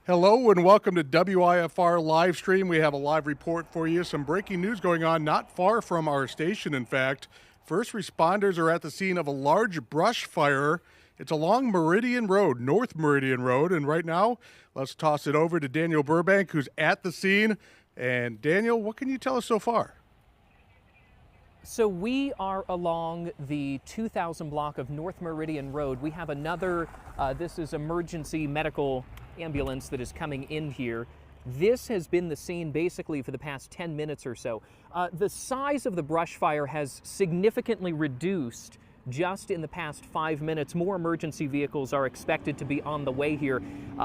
Hello and welcome to WIFR live stream. We have a live report for you. Some breaking news going on not far from our station, in fact. First responders are at the scene of a large brush fire. It's along Meridian Road, North Meridian Road. And right now, let's toss it over to Daniel Burbank, who's at the scene. And Daniel, what can you tell us so far? So we are along the 2000 block of North Meridian Road. We have another, this is emergency medical ambulance that is coming in here. This has been the scene basically for the past 10 minutes or so. The size of the brush fire has significantly reduced just in the past 5 minutes. More emergency vehicles are expected to be on the way here.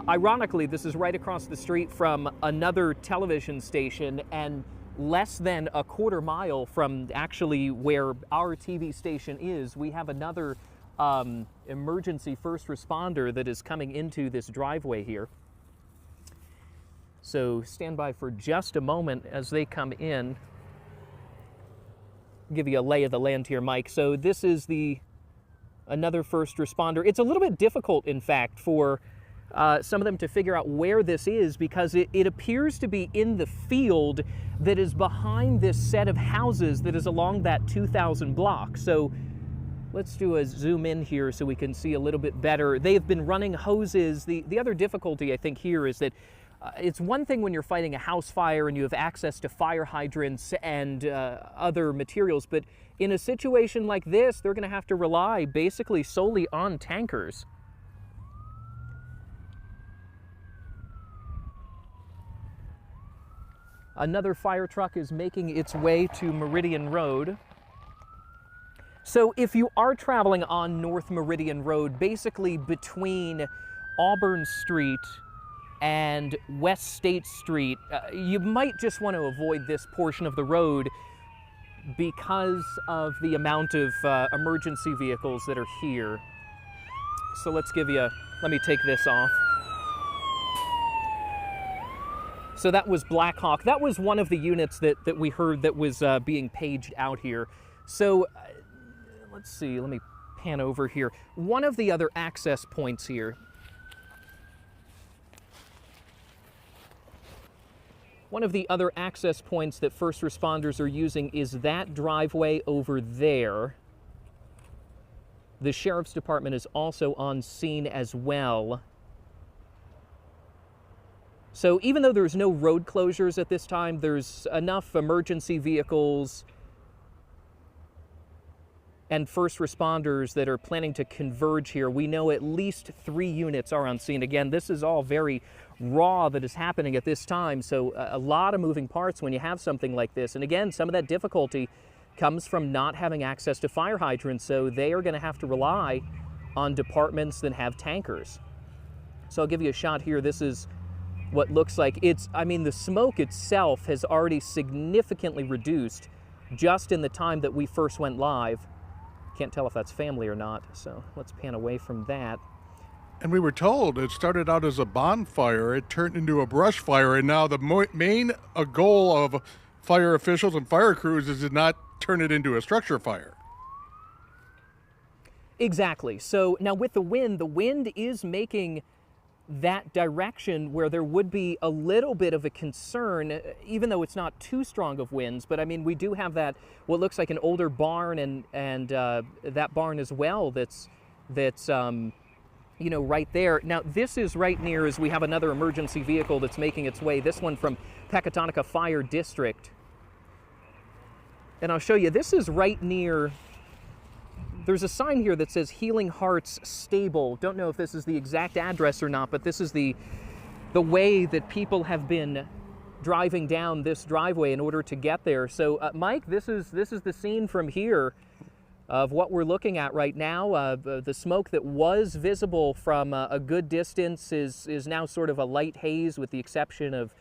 Ironically, this is right across the street from another television station and less than a quarter mile from actually where our TV station is. We have another emergency first responder that is coming into this driveway here. So stand by for just a moment as they come in. I'll give you a lay of the land here, Mike. So this is another first responder. It's a little bit difficult, in fact, for some of them to figure out where this is because it appears to be in the field that is behind this set of houses that is along that 2000 block. So let's do a zoom in here so we can see a little bit better. They've been running hoses. The other difficulty I think here is that it's one thing when you're fighting a house fire and you have access to fire hydrants and other materials, but in a situation like this, they're going to have to rely basically solely on tankers. Another fire truck is making its way to Meridian Road. So if you are traveling on North Meridian Road, basically between Auburn Street and West State Street, you might just want to avoid this portion of the road because of the amount of emergency vehicles that are here. So let me take this off. So that was Black Hawk. That was one of the units that we heard that was being paged out here. So let's see, let me pan over here. One of the other access points here. One of the other access points that first responders are using is that driveway over there. The Sheriff's Department is also on scene as well. So even though there's no road closures at this time, there's enough emergency vehicles and first responders that are planning to converge here. We know at least 3 units are on scene. Again, this is all very raw that is happening at this time, so a lot of moving parts when you have something like this. And again, some of that difficulty comes from not having access to fire hydrants, so they are going to have to rely on departments that have tankers. So I'll give you a shot here. This is what looks like the smoke itself has already significantly reduced just in the time that we first went live. Can't tell if that's family or not, so let's pan away from that. And we were told it started out as a bonfire, it turned into a brush fire, and now the main goal of fire officials and fire crews is to not turn it into a structure fire. Exactly. So now with the wind is making that direction where there would be a little bit of a concern, even though it's not too strong of winds. But I mean, we do have that, what looks like an older barn and that barn as well that's right there. Now, this is right near, as we have another emergency vehicle that's making its way, this one from Pecatonica Fire District. And I'll show you, this is right near, there's a sign here that says Healing Hearts Stable. Don't know if this is the exact address or not, but this is the way that people have been driving down this driveway in order to get there. So, Mike, this is the scene from here of what we're looking at right now. The smoke that was visible from a good distance is now sort of a light haze, with the exception of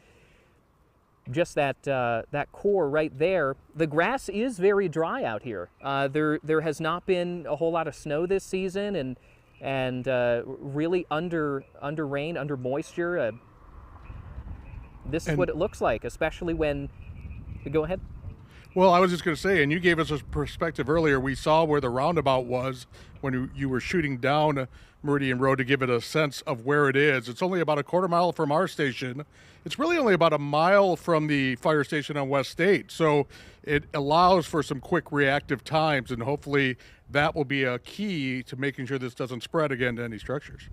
just that core right there. The grass is very dry out here. There has not been a whole lot of snow this season, and really under rain, under moisture. This is what it looks like, especially when. Go ahead. Well, I was just going to say, and you gave us a perspective earlier. We saw where the roundabout was when you were shooting down Meridian Road to give it a sense of where it is. It's only about a quarter mile from our station. It's really only about a mile from the fire station on West State. So it allows for some quick reactive times, and hopefully that will be a key to making sure this doesn't spread again to any structures.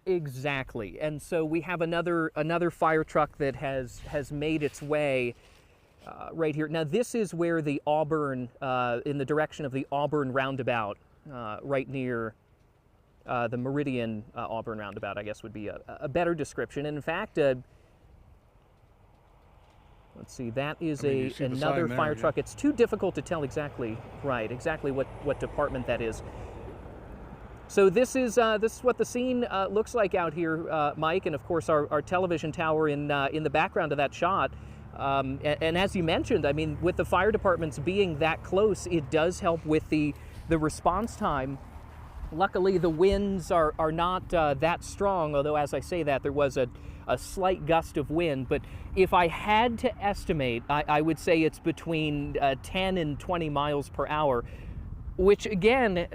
Exactly. And so we have another fire truck that has made its way right here. Now this is where the Auburn, in the direction of the Auburn roundabout, right near the Meridian Auburn roundabout, I guess would be a better description. And in fact, let's see, that is another fire truck. It's too difficult to tell exactly what department that is. So this is what the scene looks like out here, Mike, and of course our television tower in the background of that shot. And as you mentioned, I mean, with the fire departments being that close, it does help with the response time. Luckily, the winds are not that strong, although as I say that, there was a slight gust of wind. But if I had to estimate, I would say it's between 10 and 20 miles per hour, which again,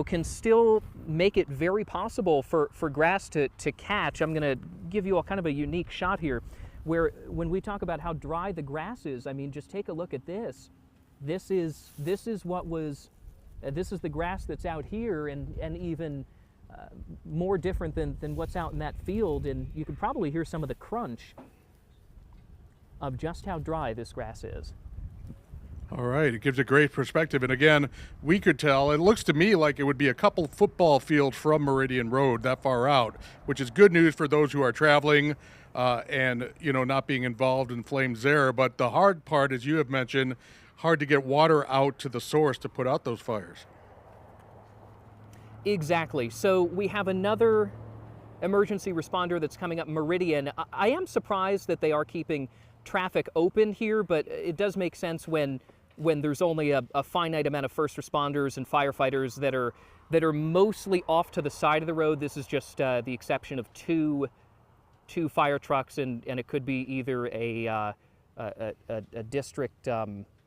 can still make it very possible for grass to catch. I'm going to give you kind of a unique shot here, where when we talk about how dry the grass is, I mean, just take a look at this. This is what was. This is the grass that's out here, and even more different than what's out in that field. And you can probably hear some of the crunch of just how dry this grass is. All right, it gives a great perspective. And again, we could tell, it looks to me like it would be a couple football fields from Meridian Road that far out, which is good news for those who are traveling and, not being involved in flames there. But the hard part, as you have mentioned, hard to get water out to the source to put out those fires. Exactly. So we have another emergency responder that's coming up Meridian. I am surprised that they are keeping traffic open here, but it does make sense when there's only a finite amount of first responders and firefighters that are mostly off to the side of the road. This is just the exception of two fire trucks, and it could be either a district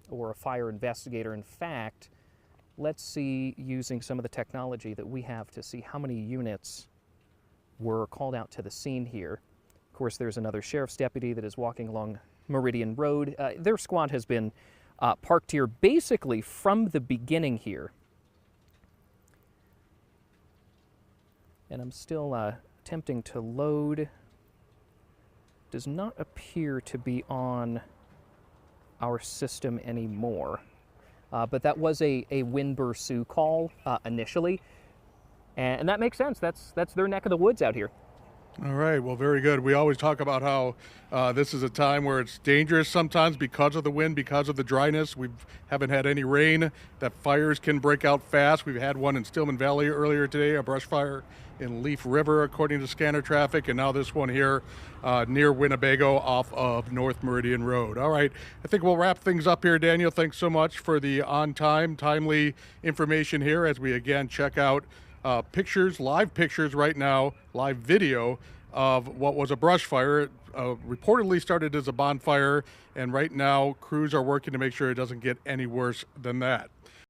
or a fire investigator. In fact, let's see, using some of the technology that we have to see how many units were called out to the scene here. Of course, there's another sheriff's deputy that is walking along Meridian Road. Their squad has been parked here basically from the beginning here. And I'm still attempting to load. Does not appear to be on our system anymore. But that was a Winburn Sioux call initially. And that makes sense. That's their neck of the woods out here. All right, well, very good. We always talk about how this is a time where it's dangerous sometimes because of the wind, because of the dryness. We haven't had any rain, that fires can break out fast. We've had one in Stillman Valley earlier today, a brush fire in Leaf River, according to scanner traffic, and now this one here near Winnebago off of North Meridian Road. All right, I think we'll wrap things up here, Daniel. Thanks so much for the on-time, timely information here as we again check out live pictures right now, live video of what was a brush fire. It reportedly started as a bonfire, and right now crews are working to make sure it doesn't get any worse than that.